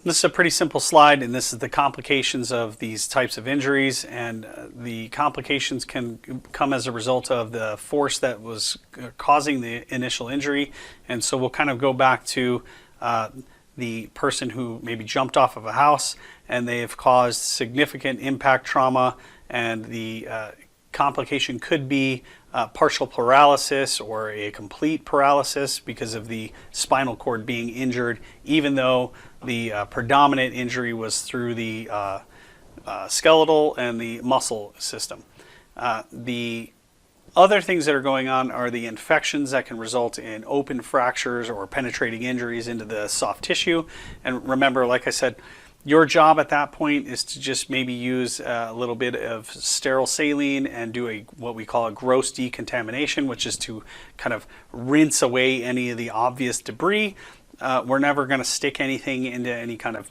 This is a pretty simple slide, and this is the complications of these types of injuries, and the complications can come as a result of the force that was causing the initial injury. And so we'll kind of go back to the person who maybe jumped off of a house and they have caused significant impact trauma, and the complication could be partial paralysis or a complete paralysis because of the spinal cord being injured, even though the predominant injury was through the skeletal and the muscle system. The other things that are going on are the infections that can result in open fractures or penetrating injuries into the soft tissue. And remember, like I said, your job at that point is to just maybe use a little bit of sterile saline and do what we call a gross decontamination, which is to kind of rinse away any of the obvious debris. We're never going to stick anything into any kind of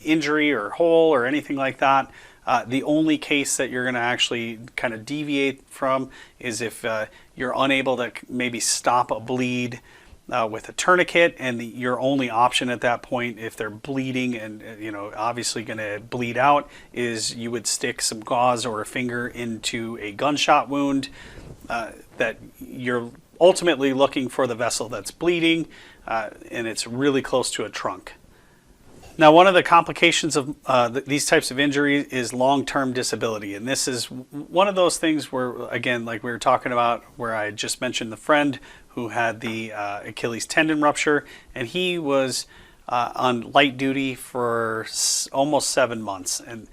injury or hole or anything like that. The only case that you're going to actually kind of deviate from is if you're unable to maybe stop a bleed with a tourniquet, and your only option at that point, if they're bleeding and obviously going to bleed out, is you would stick some gauze or a finger into a gunshot wound that you're ultimately looking for the vessel that's bleeding, and it's really close to a trunk. Now, one of the complications of these types of injuries is long-term disability. And this is one of those things where, again, like we were talking about, where I just mentioned the friend who had the Achilles tendon rupture, and he was on light duty for almost 7 months. And,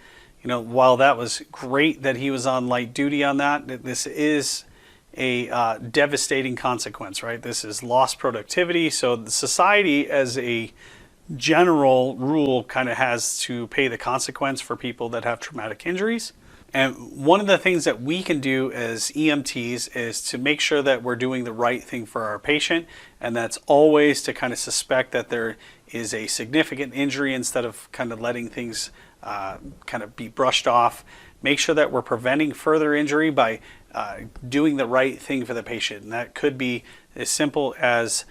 while that was great that he was on light duty on that, this is a devastating consequence, right? This is lost productivity. So the society, as a general rule, kind of has to pay the consequence for people that have traumatic injuries. And one of the things that we can do as EMTs is to make sure that we're doing the right thing for our patient, and that's always to kind of suspect that there is a significant injury instead of kind of letting things kind of be brushed off. Make sure that we're preventing further injury by doing the right thing for the patient, and that could be as simple as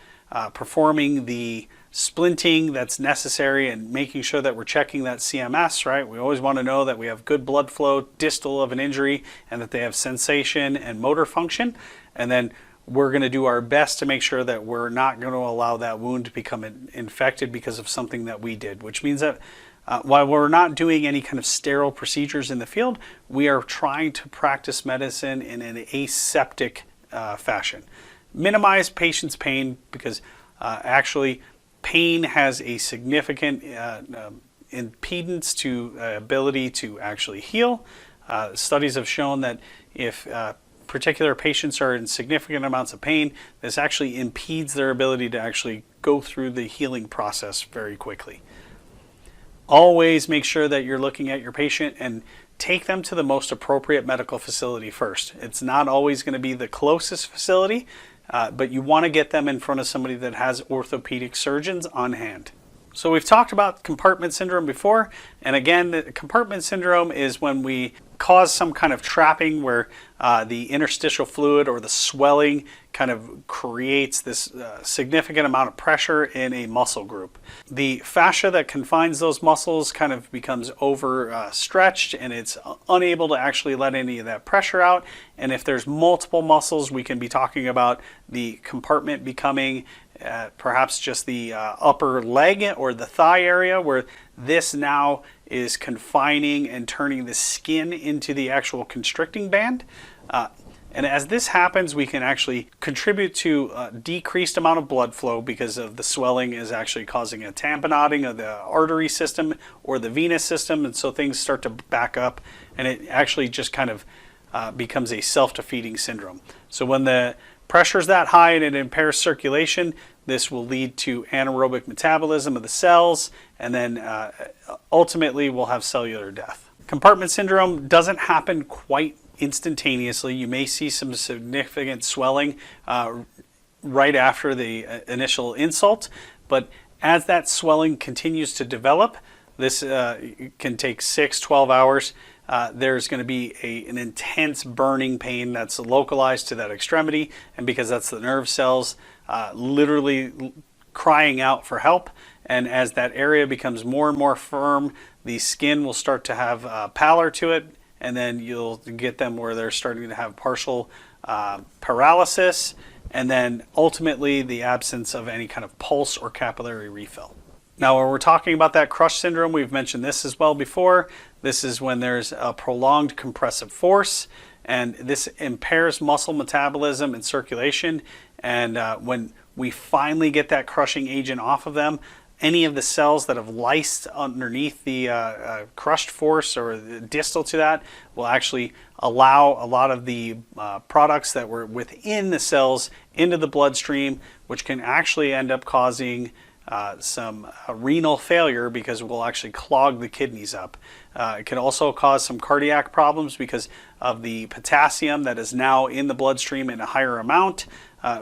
performing the splinting that's necessary and making sure that we're checking that CMS, right? We always want to know that we have good blood flow distal of an injury and that they have sensation and motor function. And then we're going to do our best to make sure that we're not going to allow that wound to become infected because of something that we did, which means that while we're not doing any kind of sterile procedures in the field, we are trying to practice medicine in an aseptic fashion. Minimize patient's pain, because actually pain has a significant impedance to ability to actually heal. Studies have shown that if particular patients are in significant amounts of pain, this actually impedes their ability to actually go through the healing process very quickly. Always make sure that you're looking at your patient and take them to the most appropriate medical facility first. It's not always going to be the closest facility, but you want to get them in front of somebody that has orthopedic surgeons on hand. So we've talked about compartment syndrome before, and again, the compartment syndrome is when we cause some kind of trapping where the interstitial fluid or the swelling kind of creates this significant amount of pressure in a muscle group. The fascia that confines those muscles kind of becomes overstretched, and it's unable to actually let any of that pressure out. And if there's multiple muscles, we can be talking about the compartment becoming perhaps just the upper leg or the thigh area, where this now is confining and turning the skin into the actual constricting band. And as this happens, we can actually contribute to a decreased amount of blood flow because of the swelling is actually causing a tamponading of the artery system or the venous system, and so things start to back up, and it actually just kind of becomes a self-defeating syndrome. So when the pressure is that high and it impairs circulation, this will lead to anaerobic metabolism of the cells, and then ultimately we'll have cellular death. Compartment syndrome doesn't happen quite instantaneously. You may see some significant swelling right after the initial insult, but as that swelling continues to develop, this can take 6-12 hours. There's going to be an intense burning pain that's localized to that extremity, and because that's the nerve cells literally crying out for help. And as that area becomes more and more firm, the skin will start to have pallor to it, and then you'll get them where they're starting to have partial paralysis, and then ultimately the absence of any kind of pulse or capillary refill. Now, when we're talking about that crush syndrome, we've mentioned this as well before. This is when there's a prolonged compressive force, and this impairs muscle metabolism and circulation. And when we finally get that crushing agent off of them, any of the cells that have lysed underneath the crushed force or distal to that will actually allow a lot of the products that were within the cells into the bloodstream, which can actually end up causing some renal failure because it will actually clog the kidneys up. It can also cause some cardiac problems because of the potassium that is now in the bloodstream in a higher amount,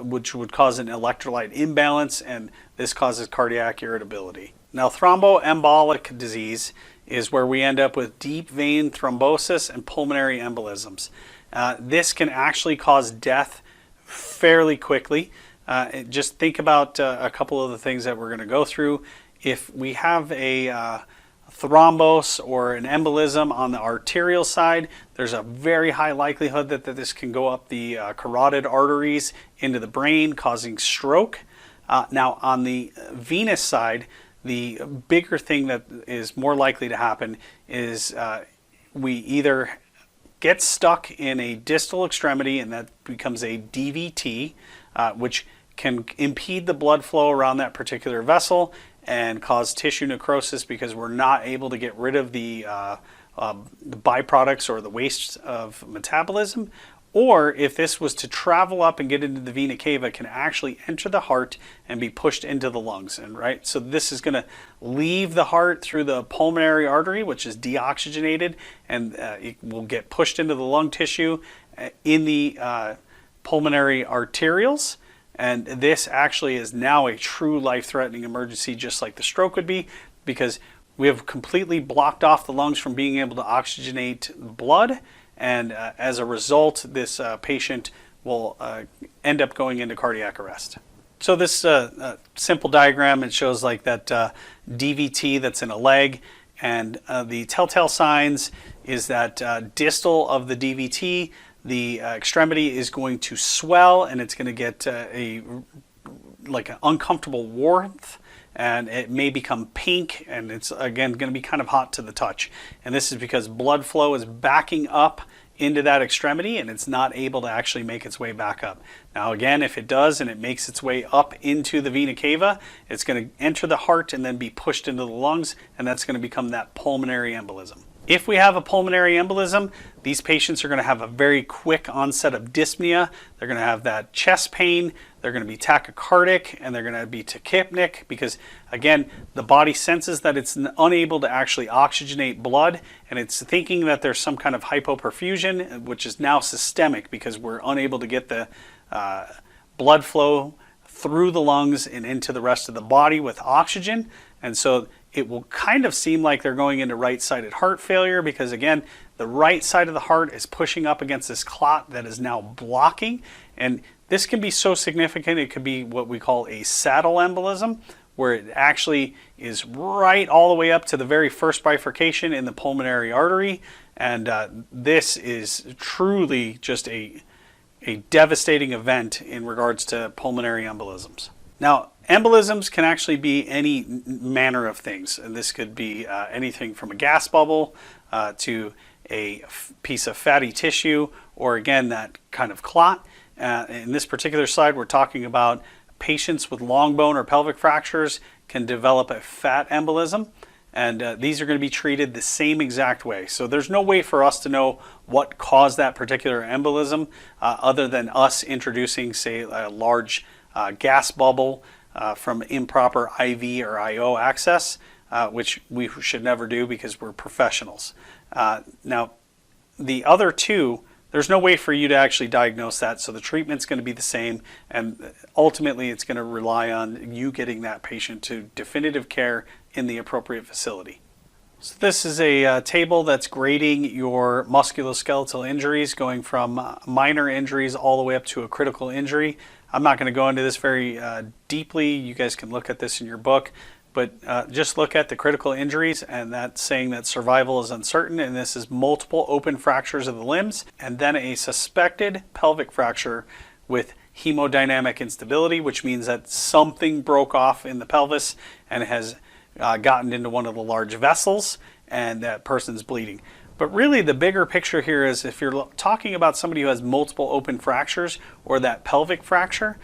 which would cause an electrolyte imbalance, and this causes cardiac irritability. Now, thromboembolic disease is where we end up with deep vein thrombosis and pulmonary embolisms. This can actually cause death fairly quickly. Just think about a couple of the things that we're going to go through. If we have a thrombos or an embolism on the arterial side, there's a very high likelihood that this can go up the carotid arteries into the brain, causing stroke. Now, on the venous side, the bigger thing that is more likely to happen is we either get stuck in a distal extremity, and that becomes a DVT, which can impede the blood flow around that particular vessel and cause tissue necrosis because we're not able to get rid of the byproducts or the wastes of metabolism. Or if this was to travel up and get into the vena cava, it can actually enter the heart and be pushed into the lungs. And right, so this is going to leave the heart through the pulmonary artery, which is deoxygenated, and it will get pushed into the lung tissue in the pulmonary arterioles. And this actually is now a true life-threatening emergency, just like the stroke would be, because we have completely blocked off the lungs from being able to oxygenate blood. And as a result, this patient will end up going into cardiac arrest. So this simple diagram, it shows like that DVT that's in a leg, and the telltale signs is that distal of the DVT, the extremity is going to swell, and it's going to get like an uncomfortable warmth, and it may become pink, and it's again going to be kind of hot to the touch. And this is because blood flow is backing up into that extremity, and it's not able to actually make its way back up. Now again, if it does and it makes its way up into the vena cava, it's going to enter the heart and then be pushed into the lungs, and that's going to become that pulmonary embolism. If we have a pulmonary embolism, these patients are going to have a very quick onset of dyspnea. They're going to have that chest pain. They're going to be tachycardic, and they're going to be tachypnic because, again, the body senses that it's unable to actually oxygenate blood, and it's thinking that there's some kind of hypoperfusion, which is now systemic because we're unable to get the blood flow through the lungs and into the rest of the body with oxygen. And so it will kind of seem like they're going into right-sided heart failure because, again, the right side of the heart is pushing up against this clot that is now blocking. And this can be so significant, it could be what we call a saddle embolism, where it actually is right all the way up to the very first bifurcation in the pulmonary artery. And this is truly just a devastating event in regards to pulmonary embolisms. Now, embolisms can actually be any manner of things, and this could be anything from a gas bubble to a piece of fatty tissue, or again, that kind of clot. In this particular slide, we're talking about patients with long bone or pelvic fractures can develop a fat embolism, and these are going to be treated the same exact way. So there's no way for us to know what caused that particular embolism other than us introducing, say, a large gas bubble from improper IV or IO access, which we should never do because we're professionals. Now, the other two, there's no way for you to actually diagnose that, so the treatment's going to be the same, and ultimately it's going to rely on you getting that patient to definitive care in the appropriate facility. So this is a table that's grading your musculoskeletal injuries, going from minor injuries all the way up to a critical injury. I'm not going to go into this very deeply. You guys can look at this in your book, but just look at the critical injuries, and that's saying that survival is uncertain, and this is multiple open fractures of the limbs, and then a suspected pelvic fracture with hemodynamic instability, which means that something broke off in the pelvis and has gotten into one of the large vessels, and that person's bleeding. But really the bigger picture here is if you're talking about somebody who has multiple open fractures or that pelvic fracture,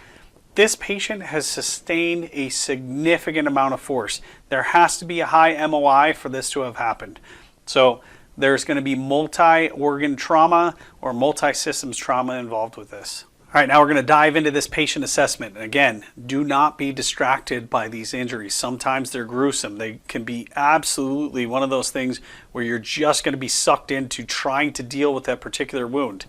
this patient has sustained a significant amount of force. There has to be a high MOI for this to have happened. So there's going to be multi-organ trauma or multi-systems trauma involved with this. All right, now we're going to dive into this patient assessment. And again, do not be distracted by these injuries. Sometimes they're gruesome. They can be absolutely one of those things where you're just going to be sucked into trying to deal with that particular wound.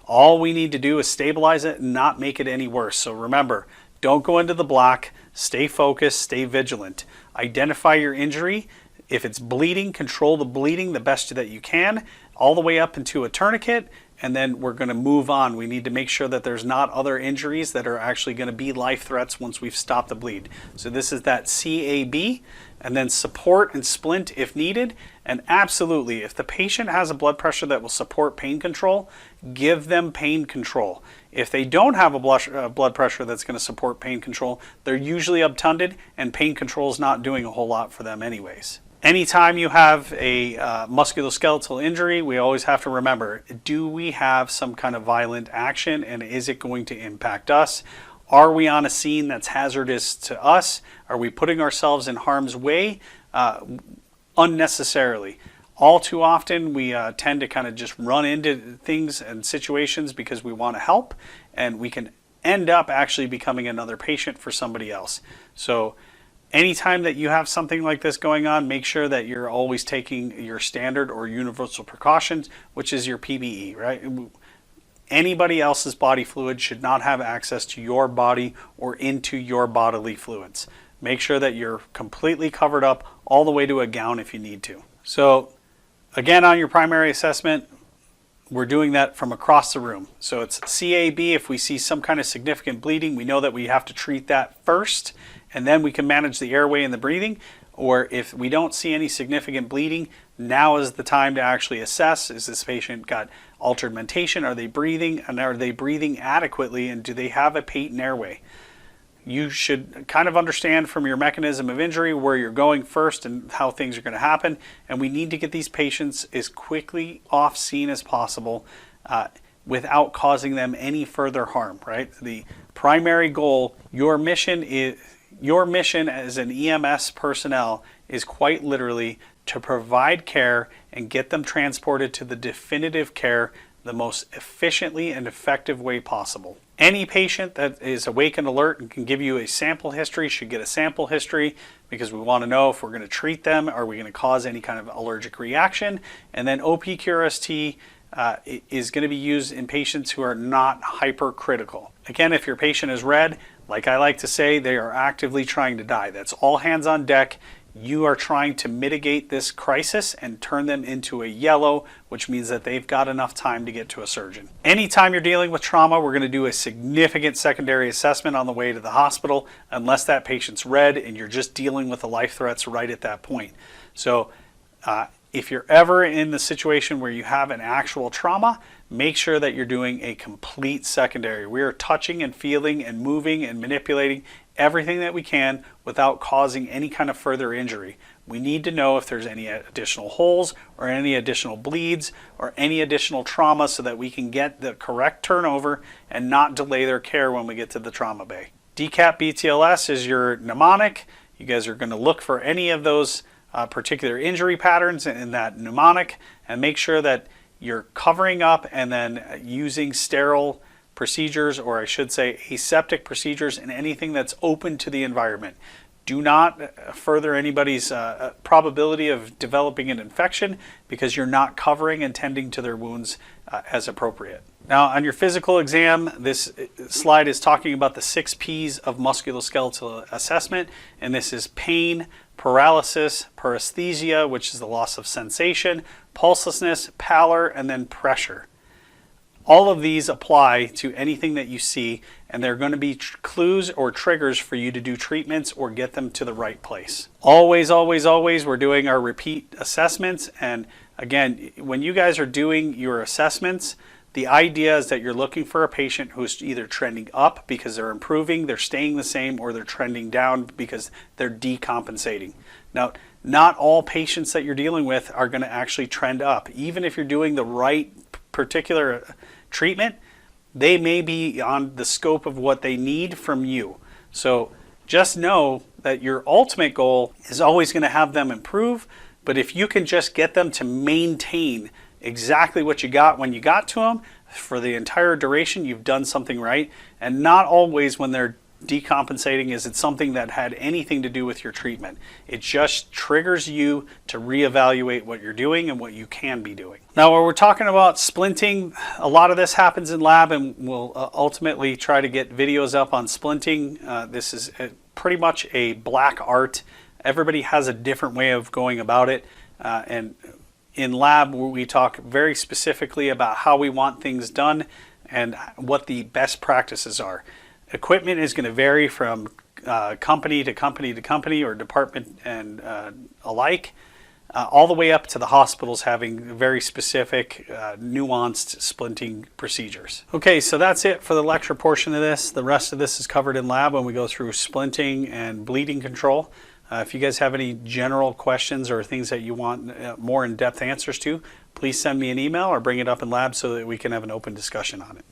All we need to do is stabilize it and not make it any worse. So remember, don't go into the black. Stay focused, stay vigilant. Identify your injury. If it's bleeding, control the bleeding the best that you can, all the way up into a tourniquet, and then we're going to move on. We need to make sure that there's not other injuries that are actually going to be life threats once we've stopped the bleed. So this is that CAB, and then support and splint if needed. And absolutely, if the patient has a blood pressure that will support pain control, give them pain control. If they don't have a blood pressure that's going to support pain control, they're usually obtunded, and pain control is not doing a whole lot for them anyways. Anytime you have a musculoskeletal injury, we always have to remember, do we have some kind of violent action, and is it going to impact us? Are we on a scene that's hazardous to us? Are we putting ourselves in harm's way unnecessarily? All too often we tend to kind of just run into things and situations because we want to help, and we can end up actually becoming another patient for somebody else. So anytime that you have something like this going on, make sure that you're always taking your standard or universal precautions, which is your PBE, right? Anybody else's body fluid should not have access to your body or into your bodily fluids. Make sure that you're completely covered up all the way to a gown if you need to. So again, on your primary assessment, we're doing that from across the room. So it's CAB. If we see some kind of significant bleeding, we know that we have to treat that first, and then we can manage the airway and the breathing. Or if we don't see any significant bleeding, now is the time to actually assess, is this patient got altered mentation? Are they breathing? And are they breathing adequately? And do they have a patent airway? You should kind of understand from your mechanism of injury where you're going first and how things are going to happen. And we need to get these patients as quickly off scene as possible without causing them any further harm, right? The primary goal, your mission as an EMS personnel is quite literally to provide care and get them transported to the definitive care the most efficiently and effective way possible. Any patient that is awake and alert and can give you a sample history should get a sample history, because we want to know if we're going to treat them, are we going to cause any kind of allergic reaction. And then OPQRST is going to be used in patients who are not hypercritical. Again, if your patient is red, like I like to say, they are actively trying to die. That's all hands on deck. You are trying to mitigate this crisis and turn them into a yellow, which means that they've got enough time to get to a surgeon. Anytime you're dealing with trauma, we're going to do a significant secondary assessment on the way to the hospital, unless that patient's red and you're just dealing with the life threats right at that point. So if you're ever in the situation where you have an actual trauma, make sure that you're doing a complete secondary. We are touching and feeling and moving and manipulating everything that we can without causing any kind of further injury. We need to know if there's any additional holes or any additional bleeds or any additional trauma so that we can get the correct turnover and not delay their care when we get to the trauma bay. DCAP BTLS is your mnemonic. You guys are going to look for any of those particular injury patterns in that mnemonic and make sure that you're covering up and then using sterile procedures, or I should say aseptic procedures, and anything that's open to the environment. Do not further anybody's probability of developing an infection because you're not covering and tending to their wounds as appropriate. Now, on your physical exam, this slide is talking about the 6 P's of musculoskeletal assessment, and this is pain, paralysis, paresthesia, which is the loss of sensation, pulselessness, pallor, and then pressure. All of these apply to anything that you see, and they're going to be clues or triggers for you to do treatments or get them to the right place. Always, always, always, we're doing our repeat assessments. And again, when you guys are doing your assessments, the idea is that you're looking for a patient who's either trending up because they're improving, they're staying the same, or they're trending down because they're decompensating. Now, not all patients that you're dealing with are going to actually trend up. Even if you're doing the right particular treatment, they may be on the scope of what they need from you. So just know that your ultimate goal is always going to have them improve, but if you can just get them to maintain exactly what you got when you got to them for the entire duration, you've done something right. And not always when they're decompensating is it something that had anything to do with your treatment. It just triggers you to reevaluate what you're doing and what you can be doing. Now, when we're talking about splinting, a lot of this happens in lab, and we'll ultimately try to get videos up on splinting. This is pretty much a black art. Everybody has a different way of going about it, and in lab we talk very specifically about how we want things done and what the best practices are. Equipment is going to vary from company to company to company, or department and alike, all the way up to the hospitals having very specific nuanced splinting procedures. Okay, so that's it for the lecture portion of this. The rest of this is covered in lab when we go through splinting and bleeding control. If you guys have any general questions or things that you want more in-depth answers to, please send me an email or bring it up in lab so that we can have an open discussion on it.